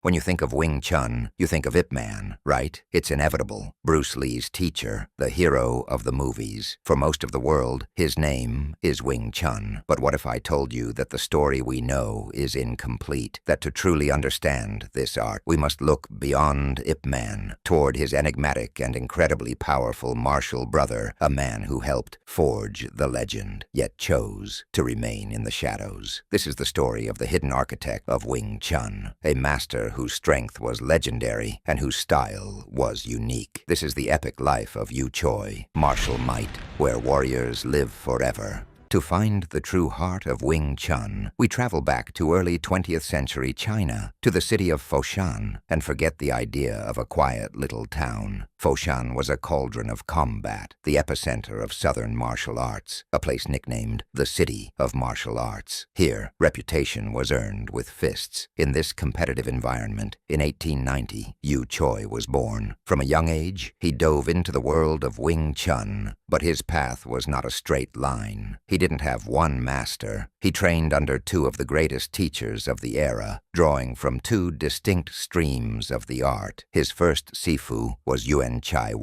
When you think of Wing Chun, you think of Ip Man, right? It's inevitable. Bruce Lee's teacher, the hero of the movies. For most of the world, his name is Wing Chun. But what if I told you that the story we know is incomplete? That to truly understand this art, we must look beyond Ip Man, toward his enigmatic and incredibly powerful martial brother, a man who helped forge the legend, yet chose to remain in the shadows. This is the story of the hidden architect of Wing Chun, a master whose strength was legendary and whose style was unique. This is the epic life of Yiu Choi, martial might, where warriors live forever. To find the true heart of Wing Chun, we travel back to early 20th century China, to the city of Foshan, and forget the idea of a quiet little town. Foshan was a cauldron of combat, the epicenter of southern martial arts, a place nicknamed the City of Martial Arts. Here, reputation was earned with fists. In this competitive environment, in 1890, Yiu Choi was born. From a young age, he dove into the world of Wing Chun, but his path was not a straight line. He didn't have one master. He trained under two of the greatest teachers of the era, drawing from two distinct streams of the art. His first sifu was Yuen Chai,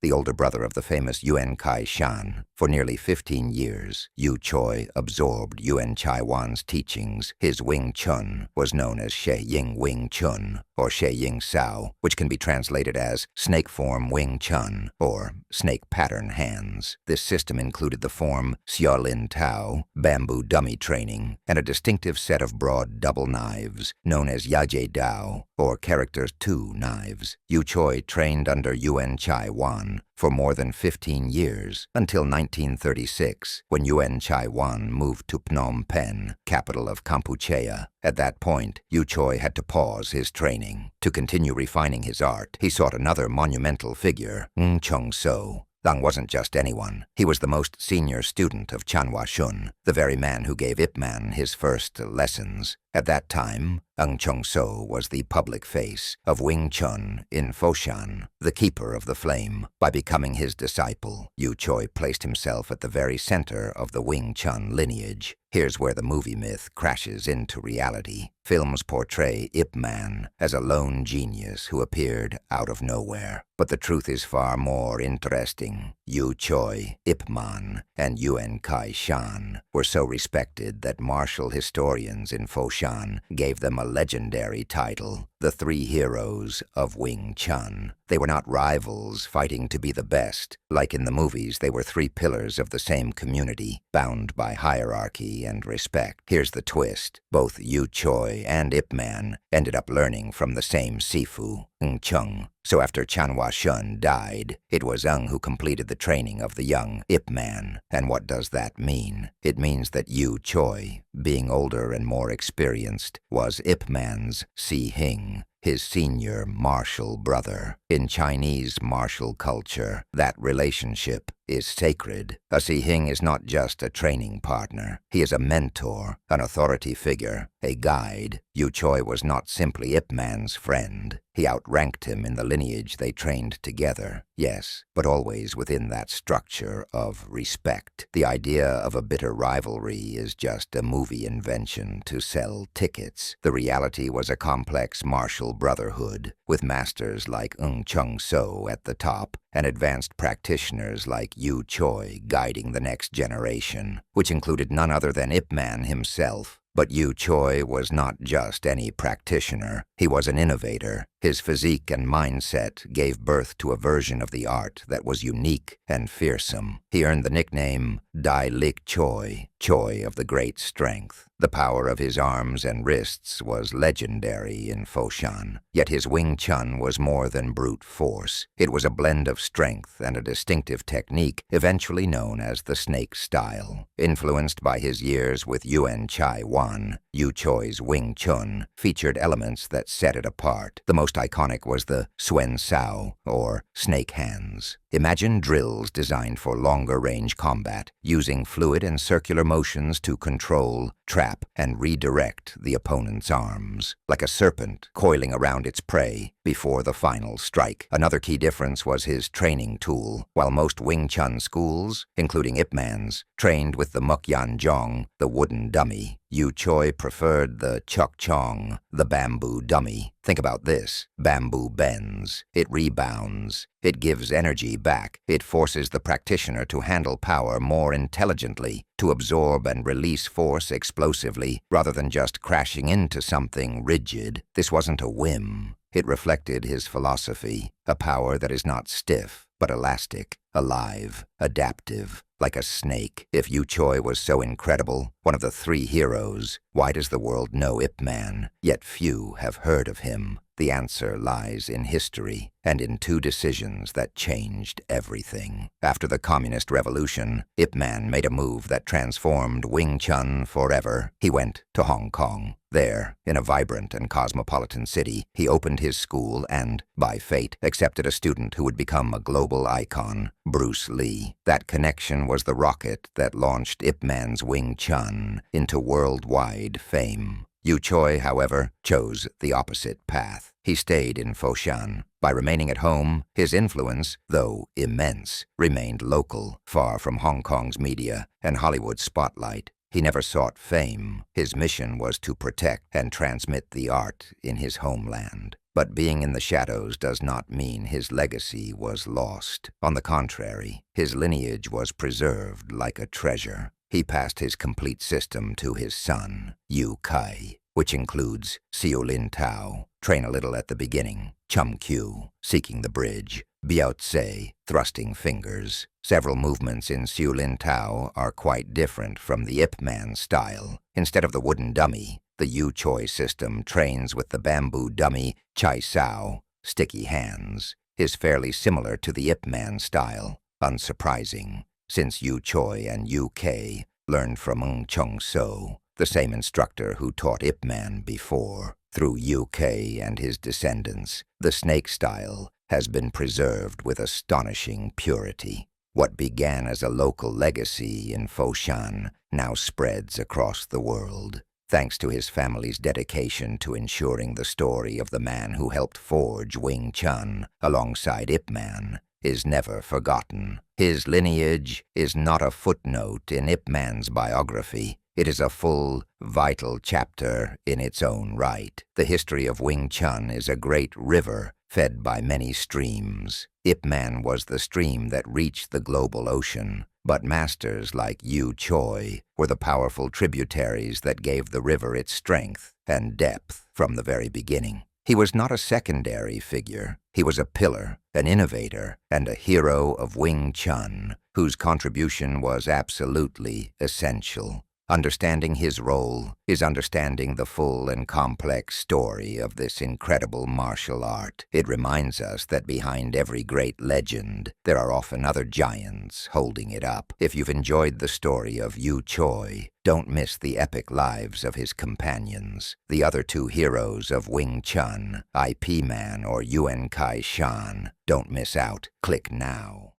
the older brother of the famous Yuen Shan. For nearly 15 years, Yiu Choi absorbed Yuen Chai Wan's teachings. His Wing Chun was known as She Ying Wing Chun, or She Ying Sao, which can be translated as snake form Wing Chun, or snake pattern hands. This system included the form Xiaolin Tao, bamboo dummy training, and a distinctive set of broad double knives, known as Yaje Dao, or character 2 knives. Yiu Choi trained under Yuen Chai Wan for more than 15 years, until 1936, when Yuen Chai Wan moved to Phnom Penh, capital of Kampuchea. At that point, Yiu Choi had to pause his training. To continue refining his art, he sought another monumental figure, Chung-so. Lang wasn't just anyone. He was the most senior student of Chanhua Shun, the very man who gave Ip Man his first lessons. At that time, Chung-so was the public face of Wing Chun in Foshan, the keeper of the flame. By becoming his disciple, Yiu Choi placed himself at the very center of the Wing Chun lineage. Here's where the movie myth crashes into reality. Films portray Ip Man as a lone genius who appeared out of nowhere. But the truth is far more interesting. Yiu Choi, Ip Man, and Yuen Shan were so respected that martial historians in Foshan gave them a legendary title, the Three Heroes of Wing Chun. They were not rivals fighting to be the best. Like in the movies, they were three pillars of the same community, bound by hierarchy and respect. Here's the twist. Both Yiu Choi and Ip Man ended up learning from the same sifu, Chung. So after Chanhua Shun died, it was who completed the training of the young Ip Man. And what does that mean? It means that Yiu Choi, being older and more experienced, was Ip Man's Si-hing, his senior martial brother. In Chinese martial culture, that relationship is sacred. A Si-hing is not just a training partner. He is a mentor, an authority figure, a guide. Yiu Choi was not simply Ip Man's friend. He outranked him in the lineage they trained together. Yes, but always within that structure of respect. The idea of a bitter rivalry is just a movie invention to sell tickets. The reality was a complex martial brotherhood, with masters like Chung-so at the top, and advanced practitioners like Yiu Choi guiding the next generation, which included none other than Ip Man himself. But Yiu Choi was not just any practitioner. He was an innovator. His physique and mindset gave birth to a version of the art that was unique and fearsome. He earned the nickname Dai Lik Choi, Choi of the Great Strength. The power of his arms and wrists was legendary in Foshan. Yet his Wing Chun was more than brute force. It was a blend of strength and a distinctive technique, eventually known as the snake style. Influenced by his years with Yuen Chai Wan, Yiu Choi's Wing Chun featured elements that set it apart. The most iconic was the Suen Sao, or snake hands. Imagine drills designed for longer-range combat, using fluid and circular motions to control, trap, and redirect the opponent's arms. Like a serpent coiling around its prey, before the final strike. Another key difference was his training tool. While most Wing Chun schools, including Ip Man's, trained with the Mukyan Jong, the wooden dummy, Yiu Choi preferred the Chuk Chong, the bamboo dummy. Think about this. Bamboo bends. It rebounds. It gives energy back. It forces the practitioner to handle power more intelligently, to absorb and release force explosively, rather than just crashing into something rigid. This wasn't a whim. It reflected his philosophy, a power that is not stiff, but elastic, alive, adaptive, like a snake. If Yiu Choi was so incredible, one of the three heroes, why does the world know Ip Man, yet few have heard of him? The answer lies in history, and in two decisions that changed everything. After the Communist Revolution, Ip Man made a move that transformed Wing Chun forever. He went to Hong Kong. There, in a vibrant and cosmopolitan city, he opened his school and, by fate, accepted a student who would become a global icon, Bruce Lee. That connection was the rocket that launched Ip Man's Wing Chun into worldwide fame. Yiu Choi, however, chose the opposite path. He stayed in Foshan. By remaining at home, his influence, though immense, remained local, far from Hong Kong's media and Hollywood's spotlight. He never sought fame. His mission was to protect and transmit the art in his homeland. But being in the shadows does not mean his legacy was lost. On the contrary, his lineage was preserved like a treasure. He passed his complete system to his son, Yiu Choi, which includes Siu Lin Tao, train a little at the beginning, Chum Q, seeking the bridge, Biao Tse, thrusting fingers. Several movements in Siu Lin Tao are quite different from the Ip Man style. Instead of the wooden dummy, the Yiu Choi system trains with the bamboo dummy Chai Sao, sticky hands, is fairly similar to the Ip Man style. Unsurprising, since Yiu Choi and Yiu Kei learned from Ng Chung So, the same instructor who taught Ip Man before. Through Yiu Kei and his descendants, the snake style has been preserved with astonishing purity. What began as a local legacy in Foshan now spreads across the world, thanks to his family's dedication to ensuring the story of the man who helped forge Wing Chun alongside Ip Man is never forgotten. His lineage is not a footnote in Ip Man's biography. It is a full, vital chapter in its own right. The history of Wing Chun is a great river fed by many streams. Ip Man was the stream that reached the global ocean, but masters like Yiu Choi were the powerful tributaries that gave the river its strength and depth from the very beginning. He was not a secondary figure. He was a pillar, an innovator, and a hero of Wing Chun, whose contribution was absolutely essential. Understanding his role is understanding the full and complex story of this incredible martial art. It reminds us that behind every great legend, there are often other giants holding it up. If you've enjoyed the story of Yiu Choi, don't miss the epic lives of his companions, the other two heroes of Wing Chun, Ip Man or Yuen Shan. Don't miss out. Click now.